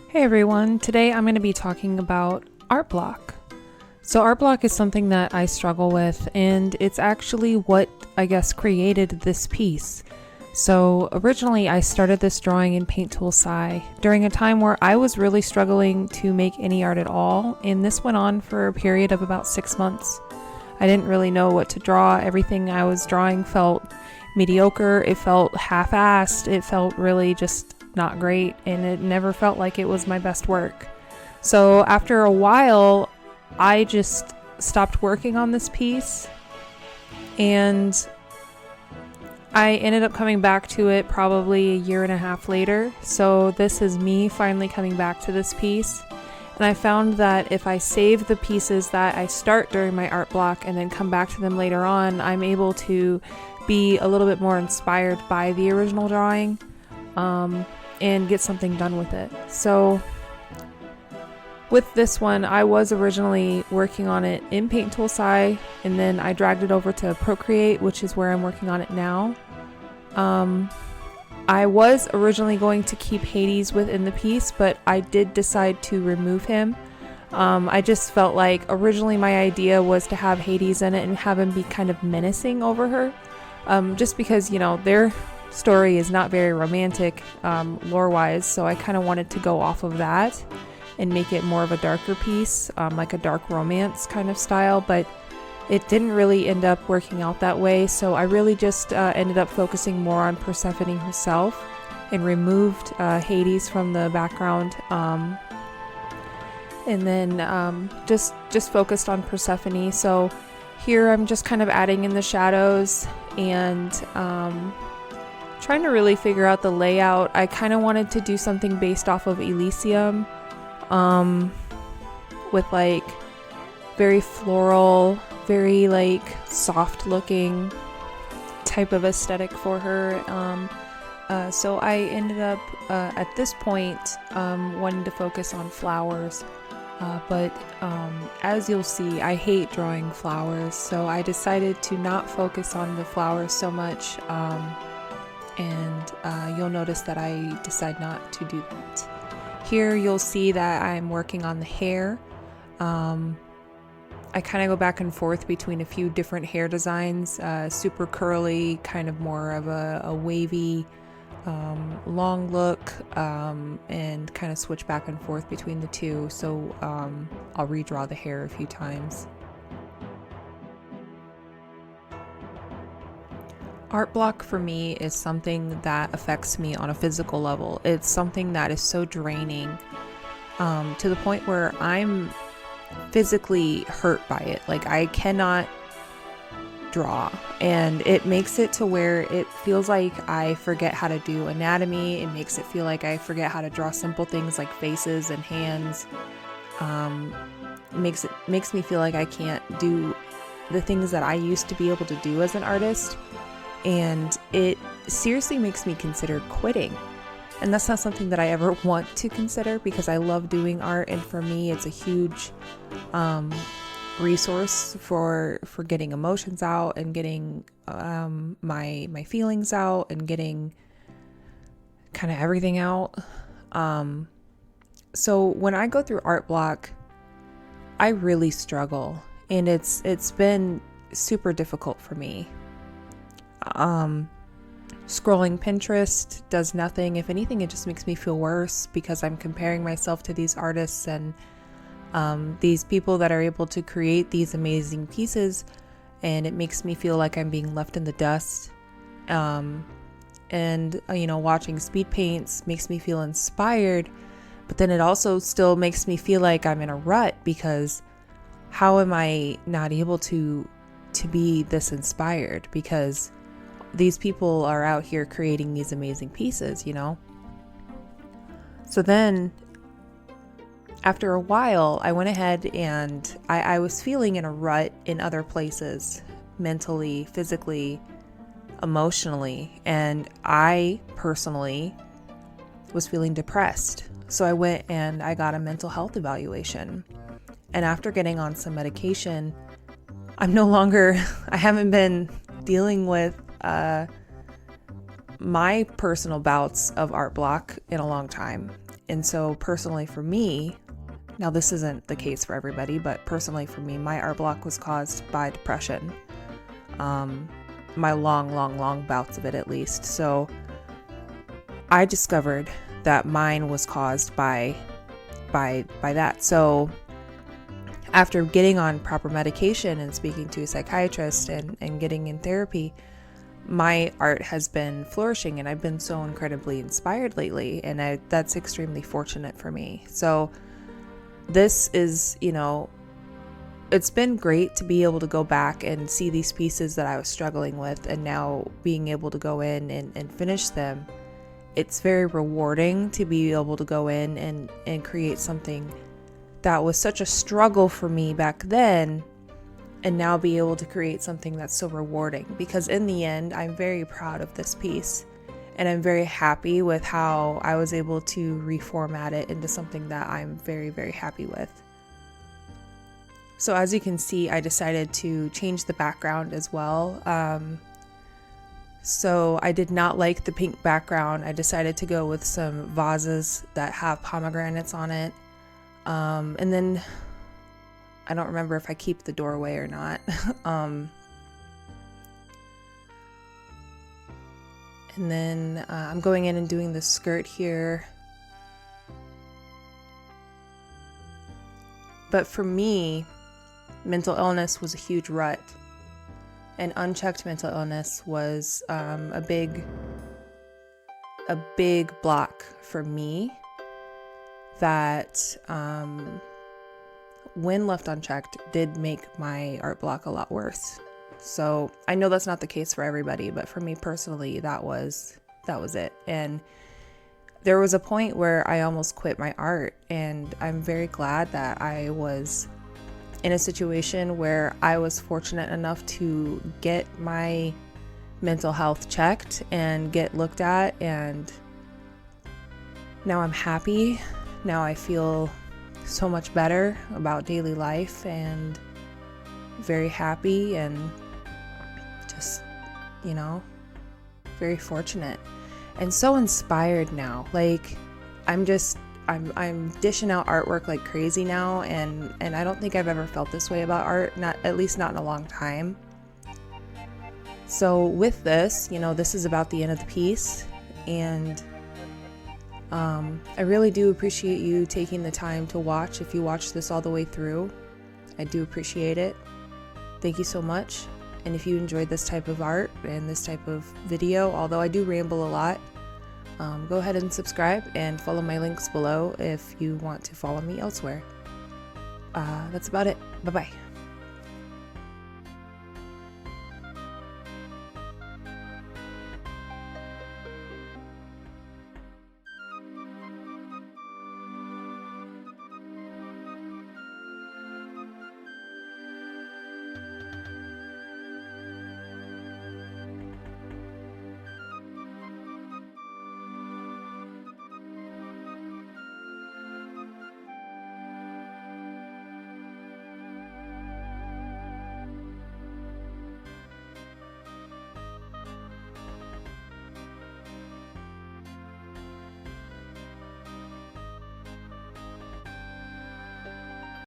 Hey everyone, today I'm going to be talking about art block. So art block is something that I struggle with, and it's actually what I guess created this piece. So originally I started this drawing in Paint Tool Sci during a time where I was really struggling to make any art at all, and this went on for a period of about 6 months. I didn't really know what to draw. Everything I was drawing felt mediocre, it felt half-assed, it felt really just not great, and it never felt like it was my best work. So after a while, I just stopped working on this piece, and I ended up coming back to it probably a year and a half later. So this is me finally coming back to this piece, and I found that if I save the pieces that I start during my art block and then come back to them later on, I'm able to be a little bit more inspired by the original drawing and get something done with it. So with this one, I was originally working on it in Paint Tool Sci, and then I dragged it over to Procreate, which is where I'm working on it now. I was originally going to keep Hades within the piece, but I did decide to remove him. I just felt like originally my idea was to have Hades in it and have him be kind of menacing over her. Just because, their story is not very romantic lore-wise, so I kind of wanted to go off of that and make it more of a darker piece, like a dark romance kind of style, but it didn't really end up working out that way, so I really just ended up focusing more on Persephone herself and removed Hades from the background, and then just focused on Persephone. So here I'm just kind of adding in the shadows and trying to really figure out the layout. I kind of wanted to do something based off of Elysium, with like very floral, very like soft looking type of aesthetic for her. So I ended up at this point wanting to focus on flowers, but as you'll see, I hate drawing flowers, so I decided to not focus on the flowers so much, and you'll notice that I decide not to do that. Here you'll see that I'm working on the hair. I kind of go back and forth between a few different hair designs, super curly, kind of more of a wavy, long look, and kind of switch back and forth between the two. So I'll redraw the hair a few times. Art block for me is something that affects me on a physical level. It's something that is so draining, to the point where I'm physically hurt by it. Like, I cannot draw, and it makes it to where it feels like I forget how to do anatomy. It makes it feel like I forget how to draw simple things like faces and hands. Makes me feel like I can't do the things that I used to be able to do as an artist. And it seriously makes me consider quitting. And that's not something that I ever want to consider, because I love doing art, and for me it's a huge resource for getting emotions out and getting my feelings out and getting kind of everything out. So when I go through art block, I really struggle, and it's been super difficult for me. Scrolling Pinterest does nothing. If anything, it just makes me feel worse, because I'm comparing myself to these artists and these people that are able to create these amazing pieces, and it makes me feel like I'm being left in the dust. And watching speed paints makes me feel inspired, but then it also still makes me feel like I'm in a rut, because how am I not able to be this inspired? Because these people are out here creating these amazing pieces, So then after a while, I went ahead and I was feeling in a rut in other places, mentally, physically, emotionally, and I personally was feeling depressed. So I went and I got a mental health evaluation. And after getting on some medication, I haven't been dealing with my personal bouts of art block in a long time. And so personally for me, now this isn't the case for everybody, but personally for me, my art block was caused by depression. My long bouts of it, at least. So I discovered that mine was caused by that. So after getting on proper medication and speaking to a psychiatrist and getting in therapy, my art has been flourishing, and I've been so incredibly inspired lately, and that's extremely fortunate for me. So this is, it's been great to be able to go back and see these pieces that I was struggling with, and now being able to go in and finish them. It's very rewarding to be able to go in and create something that was such a struggle for me back then, and now be able to create something that's so rewarding, because in the end, I'm very proud of this piece, and I'm very happy with how I was able to reformat it into something that I'm very, very happy with. So as you can see, I decided to change the background as well. So I did not like the pink background. I decided to go with some vases that have pomegranates on it. And then I don't remember if I keep the doorway or not. And then I'm going in and doing the skirt here. But for me, mental illness was a huge rut. And unchecked mental illness was a big block for me that when left unchecked did make my art block a lot worse. So I know that's not the case for everybody, but for me personally, that was it. And there was a point where I almost quit my art, and I'm very glad that I was in a situation where I was fortunate enough to get my mental health checked and get looked at, and now I'm happy. Now I feel so much better about daily life and very happy and just, very fortunate and so inspired now. Like I'm dishing out artwork like crazy now, and I don't think I've ever felt this way about art, at least not in a long time. So with this, this is about the end of the piece, and I really do appreciate you taking the time to watch. If you watched this all the way through, I do appreciate it. Thank you so much. And if you enjoyed this type of art and this type of video, although I do ramble a lot, go ahead and subscribe and follow my links below if you want to follow me elsewhere. That's about it. Bye-bye.